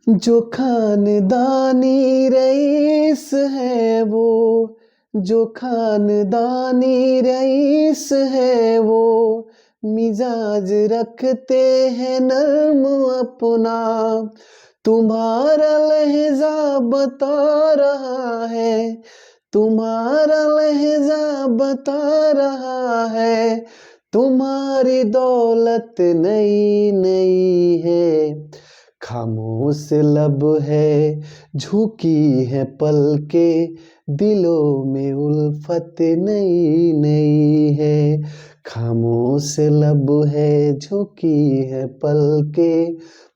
जो खानदानी रईस है वो, जो खानदानी रईस है वो, मिजाज रखते हैं नर्म अपना। तुम्हारा लहजा बता रहा है, तुम्हारा लहजा बता रहा है, तुम्हारी दौलत नई नई है। खामोश लब है, झुकी है पलके, दिलों में उल्फत नई नई है। खामोश लब है, झुकी है पलके,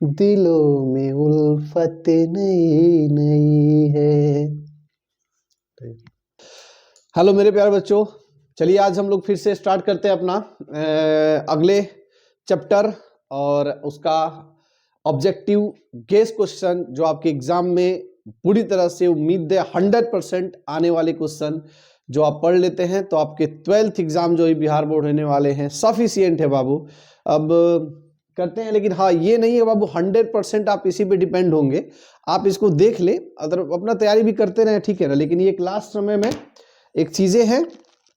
दिलों में उल्फत नई नई है। हेलो मेरे प्यारे बच्चों, चलिए आज हम लोग फिर से स्टार्ट करते हैं अपना अगले चैप्टर और उसका ऑब्जेक्टिव गेस क्वेश्चन, जो आपके एग्जाम में पूरी तरह से उम्मीद है 100% आने वाले क्वेश्चन जो आप पढ़ लेते हैं तो आपके 12th एग्जाम जो ही बिहार बोर्ड होने वाले हैं सफिशिएंट है बाबू। अब करते हैं, लेकिन हाँ ये नहीं है बाबू 100% आप इसी पे डिपेंड होंगे। आप इसको देख लें, अगर अपना तैयारी भी करते रहें ठीक है ना, लेकिन ये लास्ट समय में एक चीजें हैं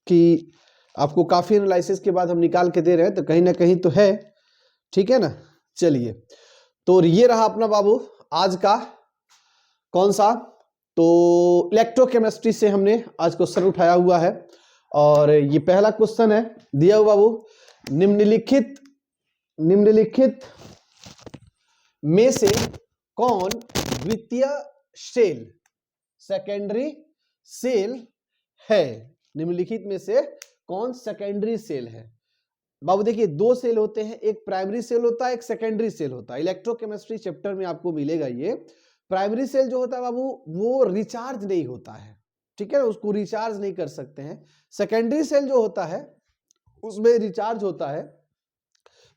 कि आपको काफी एनालिसिस के बाद हम निकाल के दे रहे हैं तो कहीं ना कहीं तो है, ठीक है ना। चलिए तो ये रहा अपना बाबू आज का कौन सा, तो इलेक्ट्रोकेमिस्ट्री से हमने आज क्वेश्चन उठाया हुआ है और ये पहला क्वेश्चन है दिया हुआ बाबू, निम्नलिखित में से कौन द्वितीय सेल सेकेंडरी सेल है। निम्नलिखित में से कौन सेकेंडरी सेल है। बाबू देखिए दो सेल होते हैं, एक प्राइमरी सेल होता है, एक सेकेंडरी सेल होता है। इलेक्ट्रोकेमिस्ट्री चैप्टर में आपको मिलेगा ये। प्राइमरी सेल जो होता है बाबू वो रिचार्ज नहीं होता है, ठीक है ना, उसको रिचार्ज नहीं कर सकते हैं। सेकेंडरी सेल जो होता है उसमें रिचार्ज होता है।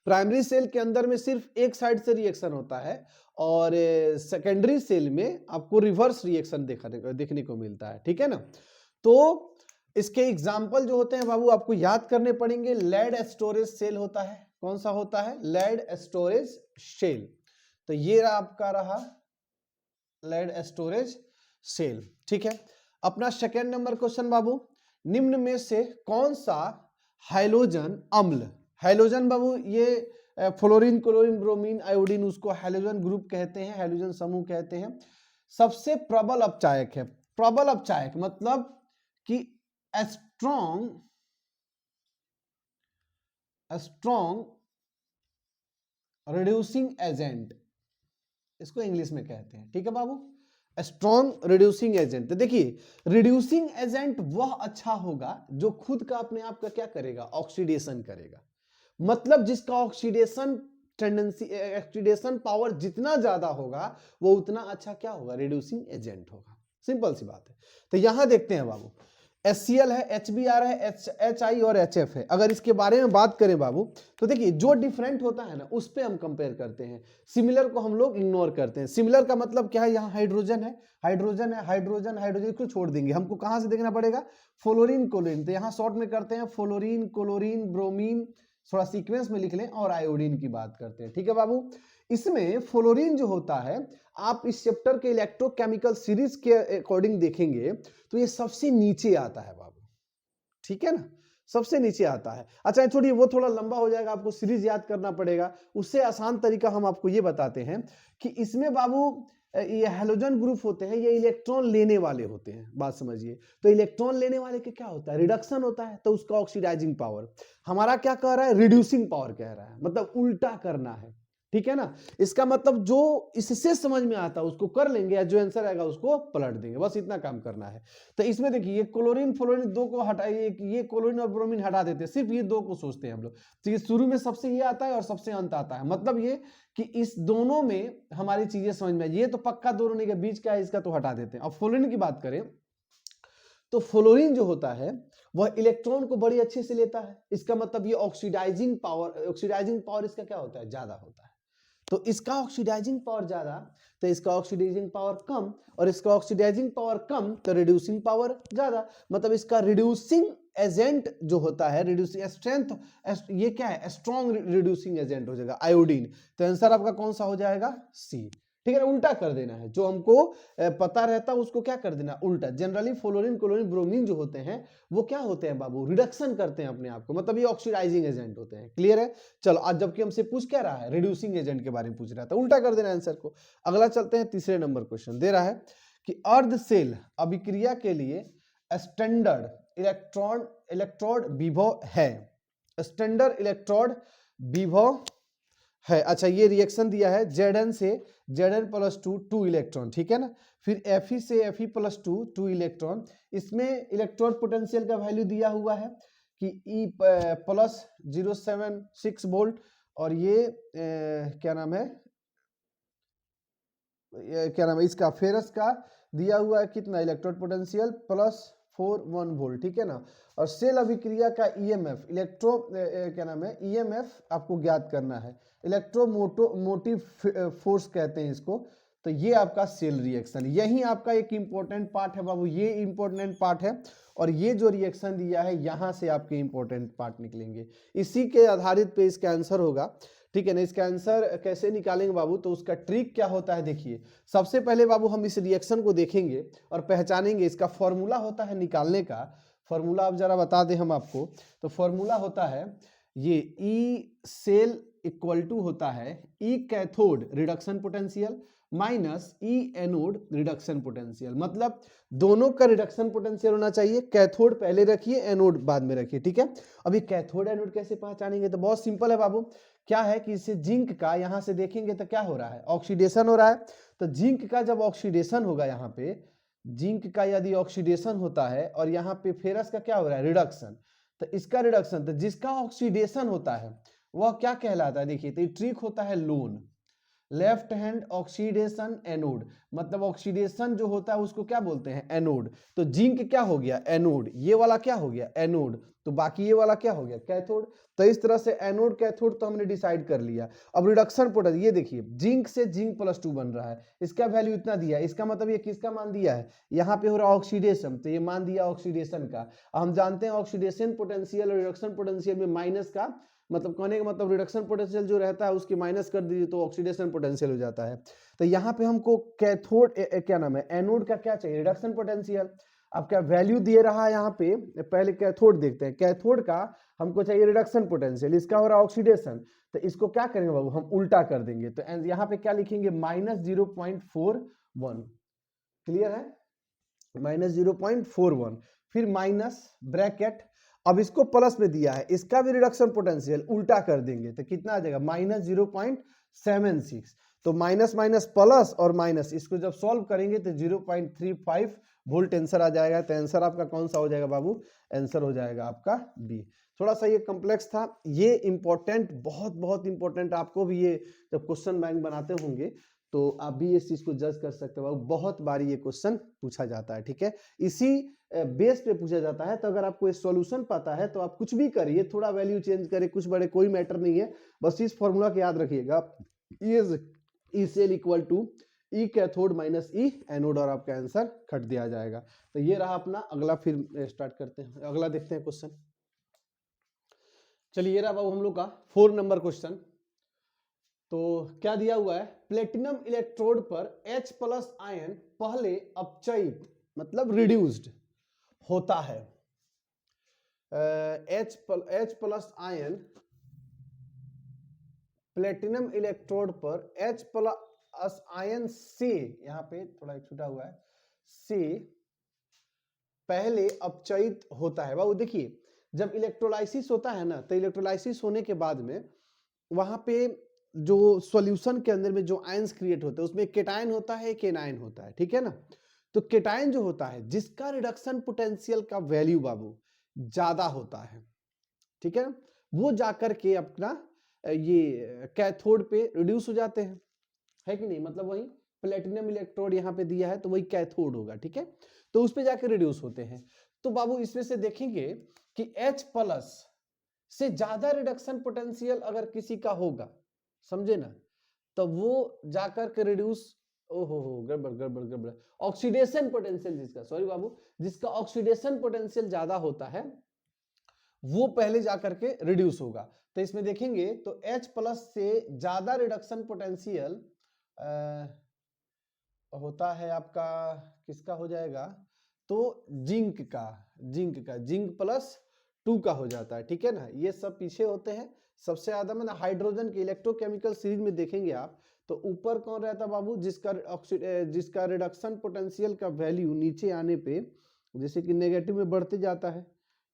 प्राइमरी सेल के अंदर में सिर्फ एक साइड से रिएक्शन होता है और सेकेंडरी सेल में आपको रिवर्स रिएक्शन देखने को मिलता है, ठीक है ना। तो इसके एग्जाम्पल जो होते हैं बाबू आपको याद करने पड़ेंगे। लेड स्टोरेज सेल होता है, कौन सा होता है, लेड स्टोरेज सेल। तो ये आपका रहा लेड स्टोरेज सेल, ठीक है। अपना सेकेंड नंबर क्वेश्चन बाबू, निम्न में से कौन सा हाइड्रोजन अम्ल, हाइड्रोजन बाबू ये फ्लोरीन क्लोरीन ब्रोमीन आयोडीन उसको हाइड्रोजन ग्रुप कहते हैं, हाइड्रोजन समूह कहते हैं, सबसे प्रबल अपचायक है। प्रबल अपचायक मतलब कि स्ट्रॉन्ग रिड्यूसिंग एजेंट, इसको इंग्लिश में कहते हैं, ठीक है बाबू, स्ट्रॉन्ग रिड्यूसिंग एजेंट। तो देखिए रिड्यूसिंग एजेंट वह अच्छा होगा जो खुद का अपने आप का क्या करेगा, ऑक्सीडेशन करेगा। मतलब जिसका ऑक्सीडेशन टेंडेंसी, ऑक्सीडेशन पावर जितना ज्यादा होगा वो उतना अच्छा क्या होगा, रिड्यूसिंग एजेंट होगा। सिंपल सी बात है। तो यहां देखते हैं बाबू HCl है, HBr है, HI और HF है। अगर इसके बारे में बात करें बाबू तो देखिए जो डिफरेंट होता है ना उस पे हम कंपेयर करते हैं, सिमिलर को हम लोग इग्नोर करते हैं। सिमिलर का मतलब क्या है, यहाँ हाइड्रोजन है, हाइड्रोजन है, हाइड्रोजन हाइड्रोजन को छोड़ देंगे, हमको कहां से देखना पड़ेगा, फ्लोरीन क्लोरीन। तो यहाँ शॉर्ट में करते हैं फ्लोरीन क्लोरीन ब्रोमीन, थोड़ा सीक्वेंस में लिख लें, और आयोडीन की बात करते हैं, ठीक है बाबू। इसमें फ्लोरीन जो होता है आप इस चैप्टर के इलेक्ट्रोकेमिकल सीरीज के अकॉर्डिंग देखेंगे तो ये सबसे नीचे आता है बाबू, ठीक है ना, सबसे नीचे आता है। अच्छा छोड़िए वो थोड़ा लंबा हो जाएगा, आपको सीरीज याद करना पड़ेगा। उससे आसान तरीका हम आपको ये बताते हैं कि इसमें बाबू ये हैलोजन ग्रुप होते हैं, ये इलेक्ट्रॉन लेने वाले होते हैं, बात समझिए। तो इलेक्ट्रॉन लेने वाले के क्या होता है, रिडक्शन होता है, तो उसका ऑक्सीडाइजिंग पावर। हमारा क्या कह रहा है, रिड्यूसिंग पावर कह रहा है, मतलब उल्टा करना है, ठीक है ना। इसका मतलब जो इससे समझ में आता है उसको कर लेंगे, या जो आंसर आएगा उसको पलट देंगे, बस इतना काम करना है। तो इसमें देखिए ये क्लोरीन फ्लोरीन दो को हटाइए, ये क्लोरीन और ब्रोमीन हटा देते हैं, सिर्फ ये दो को सोचते हैं हम लोग। तो ये शुरू में सबसे ये आता है और सबसे अंत आता है, मतलब ये कि इस दोनों में हमारी चीजें समझ में, ये तो पक्का दोनों के बीच का है, इसका तो हटा देते हैं। अब फ्लोरीन की बात करें तो फ्लोरीन जो होता है वह इलेक्ट्रॉन को बड़ी अच्छे से लेता है, इसका मतलब ये ऑक्सीडाइजिंग पावर इसका क्या होता है, ज्यादा होता है। तो इसका ऑक्सीडाइजिंग पावर ज्यादा, तो इसका ऑक्सीडाइजिंग पावर कम, और इसका ऑक्सीडाइजिंग पावर कम तो रिड्यूसिंग पावर ज्यादा। मतलब इसका रिड्यूसिंग एजेंट जो होता है, रिड्यूसिंग स्ट्रेंथ, ये क्या है, स्ट्रॉन्ग रिड्यूसिंग एजेंट हो जाएगा आयोडीन। तो आंसर आपका कौन सा हो जाएगा, सी, ठीक है ना, उल्टा कर देना है। जो हमको पता रहता है उसको क्या कर देना, उल्टा। जनरली फ्लोरीन क्लोरीन ब्रोमीन जो होते हैं वो क्या होते हैं बाबू, रिडक्शन करते हैं अपने आप को, मतलब ये ऑक्सीडाइजिंग एजेंट होते हैं। क्लियर है। चलो आज जबकि हमसे पूछ क्या रहा है, रिड्यूसिंग एजेंट के बारे में पूछ रहा था, उल्टा कर देना आंसर को। अगला चलते हैं, तीसरे नंबर क्वेश्चन दे रहा है कि अर्ध सेल अभिक्रिया के लिए स्टैंडर्ड इलेक्ट्रोड विभव है, स्टैंडर्ड इलेक्ट्रोड विभव है। अच्छा, ये रिएक्शन दिया है Zn से Zn+2 2 इलेक्ट्रॉन, ठीक है ना। फिर Fe से Fe+2 2 इलेक्ट्रॉन। इसमें इलेक्ट्रोड पोटेंशियल का वैल्यू दिया हुआ है कि E प्लस 076 वोल्ट, और ये क्या नाम है, इसका फेरस का दिया हुआ है कितना, इलेक्ट्रोड पोटेंशियल +41 वोल्ट, ठीक है ना। और सेल अभिक्रिया का ईएमएफ, ईएमएफ आपको ज्ञात करना है, इलेक्ट्रोमोटिव फोर्स कहते हैं इसको। तो ये आपका सेल रिएक्शन, यही आपका एक इंपॉर्टेंट पार्ट है बाबू, ये इंपॉर्टेंट पार्ट है। और ये जो रिएक्शन दिया है यहां से आपके इंपॉर्टेंट पार्ट निकलेंगे, इसी के आधारित पे इसका आंसर होगा, ठीक है ना। इसका आंसर कैसे निकालेंगे बाबू, तो उसका ट्रिक क्या होता है, देखिए। सबसे पहले बाबू हम इस रिएक्शन को देखेंगे और पहचानेंगे, इसका फॉर्मूला होता है निकालने का। फॉर्मूला आप जरा बता दें हम आपको, तो फॉर्मूला होता है ये ई सेल इक्वल टू होता है E cathode reduction potential minus E anode reduction potential, मतलब दोनों का रिडक्शन पोटेंशियल होना चाहिए। कैथोड पहले रखिए, एनोड बाद में रखिए, ठीक है। अभी कैथोड एनोड कैसे पहचानेंगे, तो बहुत सिंपल है बाबू। क्या है कि इसे जिंक का यहां से देखेंगे तो क्या हो रहा है, ऑक्सीडेशन हो रहा है। तो जिंक का जब ऑक्सीडेशन होगा, यहाँ पे जिंक का यदि ऑक्सीडेशन होता है और यहाँ पे फेरस का क्या हो रहा है, रिडक्शन, तो इसका रिडक्शन, तो जिसका ऑक्सीडेशन होता है वह क्या कहलाता है, देखिए। तो ट्रिक होता है loan, left hand oxidation anode, मतलब ऑक्सीडेशन जो होता है उसको क्या बोलते हैं, एनोड। तो जिंक क्या हो गया, एनोड, ये वाला क्या हो गया, एनोड, तो बाकी ये वाला क्या हो गया, कैथोड। तो इस तरह से एनोड कैथोड तो हमने डिसाइड कर लिया। अब रिडक्शन पोटेंशियल, ये देखिए जिंक से जिंक+2 बन रहा है, इसका वैल्यू इतना दिया है, इसका मतलब ये किसका मान दिया है, यहाँ पे हो रहा है ऑक्सीडेशन, तो ये मान दिया ऑक्सीडेशन का। हम जानते हैं ऑक्सीडेशन पोटेंशियल और रिडक्शन पोटेंशियल में माइनस का, मतलब कहने का मतलब रिडक्शन पोटेंशियल जो रहता है उसकी माइनस कर दीजिए तो ऑक्सीडेशन पोटेंशियल हो जाता है। तो यहाँ पे हमको कैथोड क्या नाम है, एनोड का क्या चाहिए, रिडक्शन पोटेंशियल। अब क्या वैल्यू दिए रहा है यहाँ पे, पहले कैथोड देखते हैं। कैथोड का हमको चाहिए रिडक्शन पोटेंशियल, इसका हो रहा है ऑक्सीडेशन, तो इसको क्या करेंगे बाबू, हम उल्टा कर देंगे। तो यहाँ पे क्या लिखेंगे, -0.41। क्लियर है, -0.41, फिर माइनस ब्रैकेट। अब इसको प्लस में दिया है, इसका भी रिडक्शन पोटेंशियल उल्टा कर देंगे तो कितना आ जाएगा, -0.76। तो माइनस माइनस प्लस और माइनस, इसको जब सॉल्व करेंगे तो 0.35 वोल्ट आंसर आ जाएगा। तो आंसर आपका कौन सा हो जाएगा बाबू, आंसर हो जाएगा आपका बी। थोड़ा सा ये कॉम्प्लेक्स था, ये इंपॉर्टेंट, बहुत बहुत इंपॉर्टेंट, आपको भी ये जब क्वेश्चन बैंक बनाते होंगे तो आप भी इस चीज को जज कर सकते हो, बहुत बार ये क्वेश्चन पूछा जाता है, ठीक है। इसी बेस पे पूछा जाता है। तो अगर आपको इस सॉल्यूशन पता है तो आप कुछ भी करिए, थोड़ा वैल्यू चेंज करें, कुछ बड़े कोई मैटर नहीं है, बस इस फॉर्मूला को याद रखिएगा, E cell equal to E cathode minus E anode, और आपका आंसर खट दिया जाएगा। तो ये रहा अपना, अगला फिर स्टार्ट करते हैं, अगला देखते हैं क्वेश्चन। चलिए ये रहा बाबू हम लोग का 4 नंबर क्वेश्चन। तो क्या दिया हुआ है, प्लेटिनम इलेक्ट्रोड पर H+ आयन पहले अपचयित मतलब रिड्यूस्ड होता है। H+ आयन प्लेटिनम इलेक्ट्रोड पर H+ आयन से, यहाँ पे थोड़ा छूटा हुआ है, से पहले अपचयित होता है। बाबू देखिए, जब इलेक्ट्रोलाइसिस होता है ना, तो इलेक्ट्रोलाइसिस होने के बाद में वहां पे जो सॉल्यूशन के अंदर में जो आयंस क्रिएट होते हैं उसमें केटायन होता है, एक एनायन होता है, ठीक है ना। तो केटायन जो होता है जिसका रिडक्शन पोटेंशियल का वैल्यू बाबू ज्यादा होता है, ठीक है ना, वो जाकर के अपना ये कैथोड पे रिड्यूस हो जाते हैं, है कि नहीं। मतलब वही प्लेटिनम इलेक्ट्रोड यहाँ पे दिया है तो वही कैथोड होगा, ठीक है। तो उस पे जाकर रिड्यूस होते हैं। तो बाबू इसमें से देखेंगे कि H+ से ज्यादा रिडक्शन पोटेंशियल अगर किसी का होगा, समझे ना, तो वो जाकर के रिड्यूस, ओहो हो गड़बड़ गड़बड़ गड़बड़, ऑक्सीडेशन पोटेंशियल जिसका, सॉरी बाबू, जिसका ऑक्सीडेशन पोटेंशियल ज्यादा होता है वो पहले जाकर के रिड्यूस होगा। तो इसमें देखेंगे तो H+ से ज्यादा रिडक्शन पोटेंशियल होता है आपका, किसका हो जाएगा, तो जिंक प्लस 2 का हो जाता है, ठीक है ना। ये सब पीछे होते हैं सबसे ज्यादा में ना हाइड्रोजन के इलेक्ट्रोकेमिकल सीरीज में देखेंगे आप, तो ऊपर कौन रहता है बाबू, जिसका रिडक्शन पोटेंशियल का वैल्यू नीचे आने पे जैसे कि नेगेटिव में बढ़ते जाता है,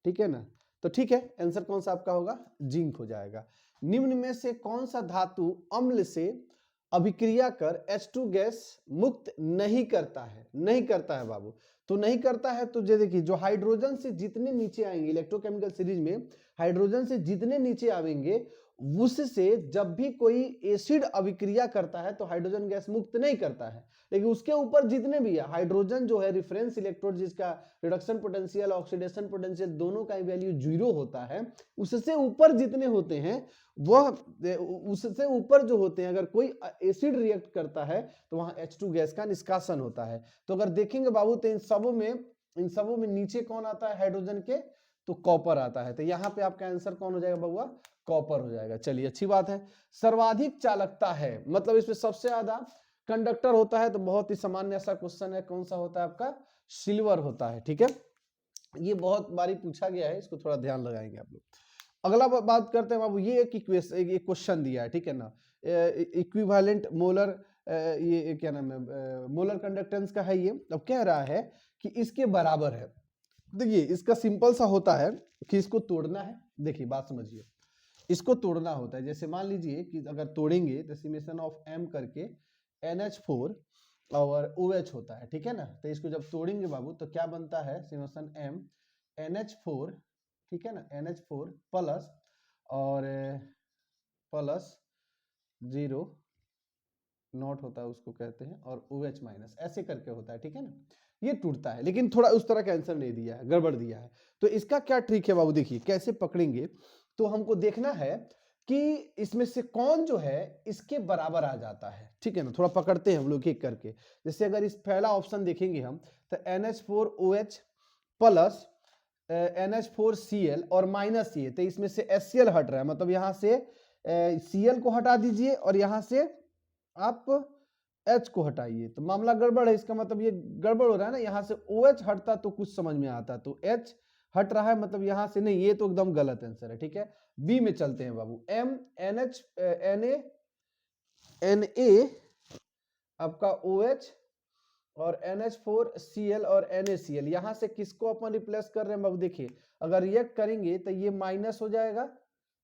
ठीक है ना। तो ठीक है, आंसर कौन सा आपका होगा, जिंक हो जाएगा। निम्न में से कौन सा धातु अम्ल से अभिक्रिया कर H2 गैस मुक्त नहीं करता है बाबू। तो नहीं करता है तो ये देखिए, जो हाइड्रोजन से जितने नीचे आएंगे इलेक्ट्रोकेमिकल सीरीज में, हाइड्रोजन से जितने नीचे आएंगे उससे जब भी कोई एसिड अभिक्रिया करता है तो हाइड्रोजन गैस मुक्त नहीं करता है, लेकिन उसके ऊपर जितने भी है हाइड्रोजन जो है रेफरेंस इलेक्ट्रोड, जिसका रिडक्शन पोटेंशियल ऑक्सीडेशन पोटेंशियल दोनों का वैल्यू 0 होता है, उससे ऊपर जितने होते हैं वह, उससे ऊपर जो होते हैं, अगर कोई एसिड रिएक्ट करता है तो वहां H2 गैस का निष्कासन होता है। तो अगर देखेंगे बाबू तो इन सबों में नीचे कौन आता है हाइड्रोजन के, तो कॉपर आता है। तो यहाँ पे आपका आंसर कौन हो जाएगा बउआ, कॉपर हो जाएगा। चलिए अच्छी बात है। सर्वाधिक चालकता है, मतलब इसमें सबसे ज्यादा कंडक्टर होता है, तो बहुत ही सामान्य सा क्वेश्चन है, कौन सा होता है आपका, सिल्वर होता है, ठीक है। ये बहुत बारी पूछा गया है, इसको थोड़ा ध्यान लगाएंगे आप लोग। अगला बात करते हैं बाबू, ये एक क्वेश्चन दिया है, ठीक है ना, इक्विवेलेंट मोलर, ये क्या नाम है, मोलर कंडक्टेंस का है ये। अब कह रहा है कि इसके बराबर है। देखिए इसका सिंपल सा होता है कि इसको तोड़ना है। देखिए बात समझिए, इसको तोड़ना होता है। जैसे मान लीजिए कि अगर तोड़ेंगे तो समेशन ऑफ m करके NH4 और OH होता है, ठीक है ना। तो इसको जब तोड़ेंगे बाबू तो क्या बनता है, समेशन m NH4, ठीक है ना, NH4 प्लस और प्लस 0 नॉट होता है उसको कहते हैं, और OH माइनस, ऐसे करके होता है, ठीक है ना। ये टूटता है, लेकिन थोड़ा उस तरह का आंसर नहीं दिया है, गड़बड़ दिया है। तो इसका क्या ट्रिक है बाबू, देखिए कैसे पकड़ेंगे। तो हमको देखना है कि इसमें से कौन जो है इसके बराबर आ जाता है, ठीक है ना। थोड़ा पकड़ते हैं हम लोग एक करके। जैसे अगर इस पहला ऑप्शन देखेंगे हम, तो NH4OH प्लस NH4Cl और माइनस ये, तो इसमें से HCl हट रहा है, मतलब यहाँ से Cl को हटा दीजिए और यहाँ से आप H को हटाइए, तो मामला गड़बड़ है। इसका मतलब ये गड़बड़ हो रहा है ना, यहाँ से OH हटता तो कुछ समझ में आता, तो H हट रहा है, मतलब यहाँ से नहीं, ये तो एकदम गलत आंसर है, ठीक है। बी में चलते हैं बाबू, Na आपका OH और NH4Cl और NaCl, यहां से किसको अपन रिप्लेस कर रहे हैं बाबू, देखिए अगर रिएक्ट करेंगे तो ये माइनस हो जाएगा,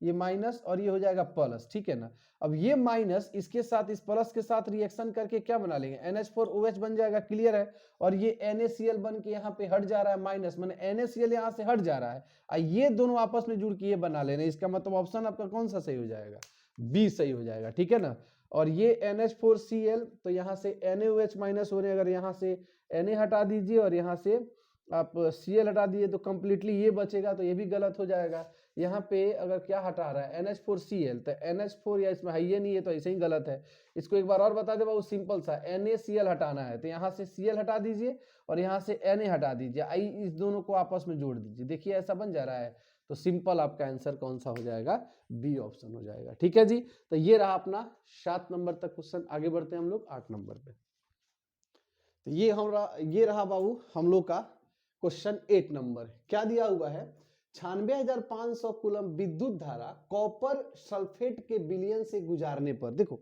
ये माइनस, और ये हो जाएगा प्लस, ठीक है ना। अब ये माइनस इसके साथ, इस प्लस के साथ रिएक्शन करके क्या बना लेंगे, NH4OH बन जाएगा, क्लियर है। और ये NaCl बन के यहाँ पे हट जा रहा है माइनस, माने NaCl यहाँ से हट जा रहा है, और ये दोनों आपस में जुड़ के ये बना लेना। इसका मतलब ऑप्शन आपका कौन सा सही हो जाएगा, बी सही हो जाएगा, ठीक है ना। और ये NH4Cl, तो यहाँ से NaOH माइनस हो रहे हैं, अगर यहाँ से Na हटा दीजिए और यहाँ से आप Cl हटा दीजिए तो कंप्लीटली ये बचेगा, तो ये भी गलत हो जाएगा। यहाँ पे अगर क्या हटा रहा है NH4Cl, तो NH4 या इसमें है ये नहीं है, तो ऐसे ही गलत है। इसको एक बार और बता दे बाबू, सिंपल सा, NaCl हटाना है तो यहाँ से Cl हटा दीजिए और यहाँ से Na हटा दीजिए, आई इस दोनों को आपस में जोड़ दीजिए, देखिए ऐसा बन जा रहा है। तो सिंपल आपका आंसर कौन सा हो जाएगा, बी ऑप्शन हो जाएगा, ठीक है जी। तो ये रहा अपना 7 नंबर तक क्वेश्चन। आगे बढ़ते हैं हम लोग 8 नंबर पे। तो ये रहा बाबू हम लोग का क्वेश्चन 8 नंबर। क्या दिया हुआ है, 96,500 कूलम विद्युत धारा कॉपर सल्फेट के विलयन से गुजारने पर, देखो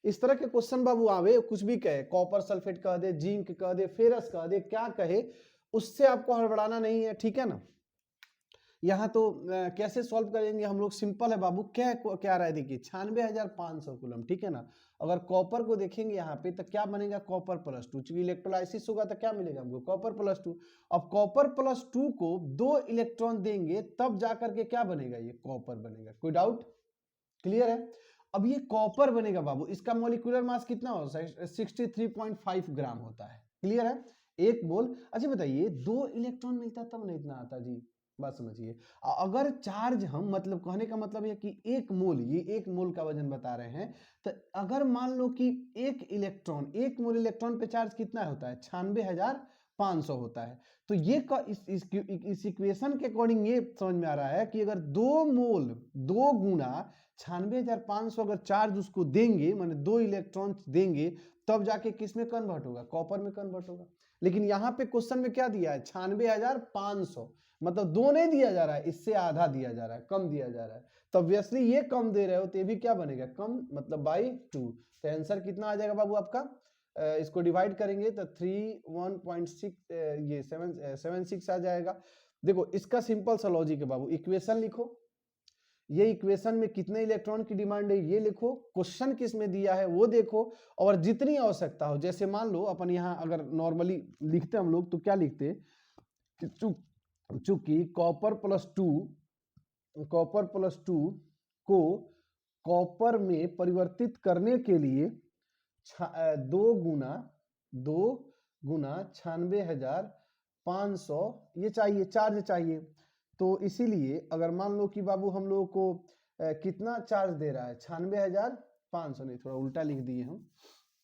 इस तरह के क्वेश्चन बाबू आवे, कुछ भी कहे, कॉपर सल्फेट कह दे, जिंक कह दे, फेरस कह दे, क्या कहे, उससे आपको हड़बड़ाना नहीं है, ठीक है ना। यहाँ तो कैसे सॉल्व करेंगे हम लोग, सिंपल है बाबू। क्या रहा है, देखिए 96,500 कूलम, ठीक है ना। अगर कॉपर को देखेंगे यहाँ पे तो क्या बनेगा, कॉपर प्लस 2, चूंकि इलेक्ट्रोलाइसिस होगा तो क्या मिलेगा हमको, कॉपर प्लस 2। अब कॉपर प्लस 2 को 2 इलेक्ट्रॉन देंगे तब जाकर के क्या बनेगा, ये कॉपर बनेगा, कोई डाउट, क्लियर है। अब ये कॉपर बनेगा बाबू, इसका मॉलिक्यूलर मास कितना होता है, 63.5 ग्राम होता है, क्लियर है, 1 मोल। अच्छा बताइए 2 इलेक्ट्रॉन मिलता तब नहीं इतना आता जी, बात समझिए। अगर चार्ज हम, मतलब कहने का मतलब है कि 1 मोल, ये 1 मोल का वजन बता रहे हैं, तो अगर मान लो कि 1 मोल इलेक्ट्रॉन पे चार्ज कितना होता है, 96,500 होता है। तो ये इस इक्वेशन के अकॉर्डिंग ये समझ में आ रहा है कि अगर 2 मोल 2 गुना 96,500 अगर चार्ज उसको देंगे, माने 2 इलेक्ट्रॉन देंगे, तब जाके किस में कन्वर्ट होगा, कॉपर में कन्वर्ट होगा। लेकिन यहाँ पे क्वेश्चन में क्या दिया है, 96,500, मतलब 2 नहीं दिया जा रहा है, इससे आधा दिया जा रहा है, कम दिया जा रहा है। तो ऑब्वियसली ये कम दे रहे हो तो ये भी क्या बनेगा, कम, मतलब बाई 2। तो आंसर कितना आ जाएगा बाबू आपका, इसको डिवाइड करेंगे तो 31.6 ये 76 आ जाएगा। देखो इसका सिंपल सा लॉजिक है बाबू, इक्वेशन लिखो, ये इक्वेशन में कितने इलेक्ट्रॉन की डिमांड है ये लिखो, क्वेश्चन किस में दिया है वो देखो, और जितनी आवश्यकता हो, जैसे मान लो अपन यहाँ अगर नॉर्मली लिखते हम लोग तो क्या लिखते कि चूंकि कॉपर प्लस टू को कॉपर में परिवर्तित करने के लिए 2 गुना 96,500 ये चाहिए, चार्ज चाहिए। तो इसीलिए अगर मान लो कि बाबू हम लोगों को कितना चार्ज दे रहा है, 96,500, नहीं थोड़ा उल्टा लिख दिए हम,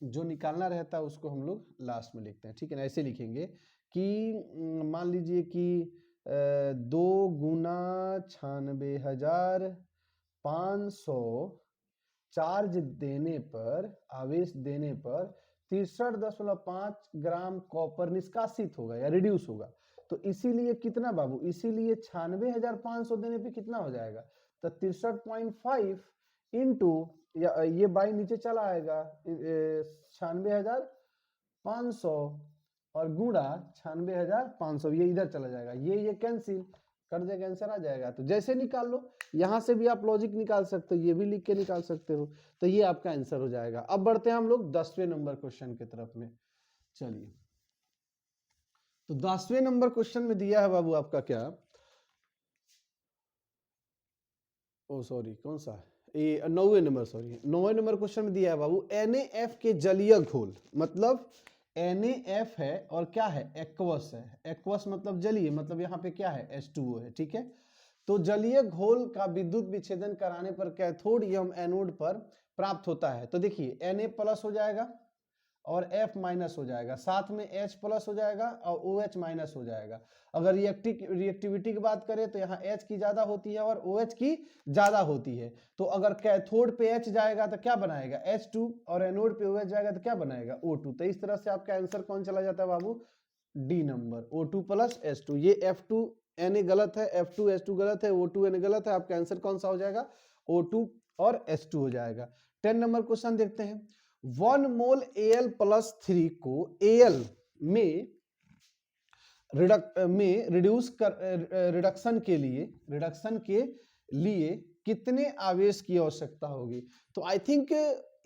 जो निकालना रहता है उसको हम लोग लास्ट में लिखते हैं, ठीक है ना। ऐसे लिखेंगे कि मान लीजिए कि 2 गुना 96,500 चार्ज देने पर, आवेश देने पर 63.5 ग्राम कॉपर निष्कासित होगा या रिड्यूस होगा। तो इसीलिए कितना बाबू, इसीलिए 96,500 देने पे कितना हो जाएगा, तो 63.5 इंटू, ये बाई नीचे चला आएगा 96,500 और गुणा 96,500, ये इधर चला जाएगा, ये कैंसिल कर देगा, आंसर आ जाएगा। तो जैसे निकाल लो, यहां से भी आप लॉजिक निकाल सकते हो, ये भी लिख के निकाल सकते हो, तो ये आपका आंसर हो जाएगा। अब बढ़ते हैं हम लोग 10वें नंबर क्वेश्चन की तरफ में। चलिए, तो 10वें नंबर क्वेश्चन में दिया है बाबू आपका क्या, ओ सॉरी कौन सा, ये 9वें नंबर, सॉरी 9वें नंबर क्वेश्चन में दिया है बाबू, NaF के जलीय घोल, मतलब NaF है और क्या है, एक्वस है, एक्वस मतलब जलीय, मतलब यहाँ पे क्या है, H2O है, ठीक है। तो जलीय घोल का विद्युत विच्छेदन कराने पर कैथोड एवं एनोड पर प्राप्त होता है। तो देखिए Na प्लस हो जाएगा और F माइनस हो जाएगा, साथ में H प्लस हो जाएगा और OH माइनस हो जाएगा। अगर रिएक्टिविटी की बात करें तो यहाँ H की ज्यादा होती है और OH की ज्यादा होती है। तो अगर कैथोड पे H जाएगा तो क्या बनाएगा, H2, और एनोड पे OH जाएगा तो क्या बनाएगा, O2। तो इस तरह से आपका आंसर कौन चला जाता है बाबू, D number, O2 plus H2। ये F2 Na गलत है, F2 H2 गलत है, O2 Na गलत है, आपका आंसर कौन सा हो जाएगा, O2 और H2 हो जाएगा। 10 नंबर क्वेश्चन देखते हैं, 1 मोल Al प्लस 3 को Al में रिडक्शन के लिए कितने आवेश की आवश्यकता होगी। तो आई थिंक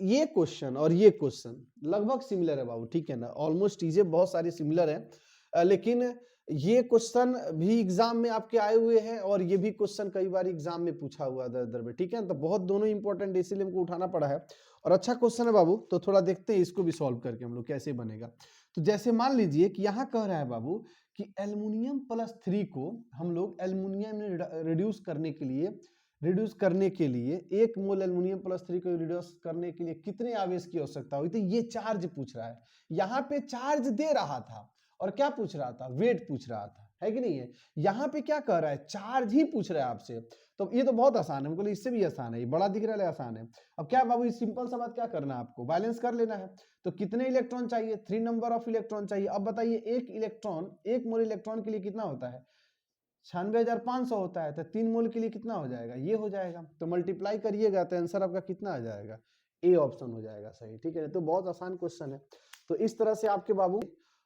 ये क्वेश्चन और ये क्वेश्चन लगभग सिमिलर है बाबू, ठीक है ना, ऑलमोस्ट चीजें बहुत सारी सिमिलर है, लेकिन ये क्वेश्चन भी एग्जाम में आपके आए हुए हैं और ये भी क्वेश्चन कई बार एग्जाम में पूछा हुआ दर में, ठीक है। तो बहुत दोनों इंपॉर्टेंट, इसीलिए हमको उठाना पड़ा है और अच्छा क्वेश्चन है बाबू। तो थोड़ा देखते हैं इसको भी सॉल्व करके हम लोग कैसे बनेगा। तो जैसे मान लीजिए कि यहाँ कह रहा है बाबू कि एल्युमिनियम प्लस 3 को हम लोग एल्युमिनियम में रिड्यूस करने के लिए 1 मोल एल्युमिनियम प्लस 3 को रिड्यूस करने के लिए कितने आवेश की आवश्यकता होगी। तो ये चार्ज पूछ रहा है, यहाँ पे चार्ज दे रहा था और क्या पूछ रहा था, वेट पूछ रहा था, है कि नहीं है। यहाँ पे क्या कह रहा है, चार्ज ही पूछ रहा है आपसे। तो ये तो बहुत आसान है, हमको इससे भी आसान है, ये बड़ा दिख रहा है आसान है। अब क्या बाबू, इस सिंपल सा बात क्या करना है आपको, बैलेंस कर लेना है। तो कितने इलेक्ट्रॉन चाहिए, 3 नंबर ऑफ इलेक्ट्रॉन चाहिए। अब बताइए एक मोल इलेक्ट्रॉन के लिए कितना होता है, 96,500 होता है। तो 3 मोल के लिए कितना हो जाएगा, ये हो जाएगा। तो मल्टीप्लाई करिएगा तो आंसर आपका कितना आ जाएगा, ए ऑप्शन हो जाएगा सही, ठीक है। तो बहुत आसान क्वेश्चन है। तो इस तरह से आपके बाबू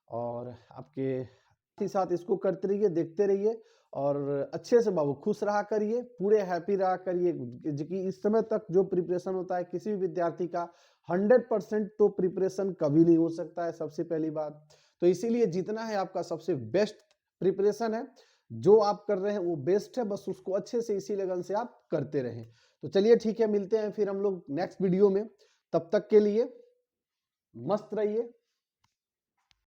और आपके साथ इसको करते रहिए, देखते रहिए और अच्छे से बाबू खुश रहा करिए, पूरे हैप्पी रहा करिए। कि इस समय तक जो प्रिपरेशन होता है किसी भी विद्यार्थी का 100% तो प्रिपरेशन कभी नहीं हो सकता है, सबसे पहली बात। तो इसीलिए जितना है आपका सबसे बेस्ट प्रिपरेशन है, जो आप कर रहे हैं वो बेस्ट है, बस उसको अच्छे से इसी लगन से आप करते रहें। तो चलिए ठीक है, मिलते हैं फिर हम लोग नेक्स्ट वीडियो में। तब तक के लिए मस्त रहिए,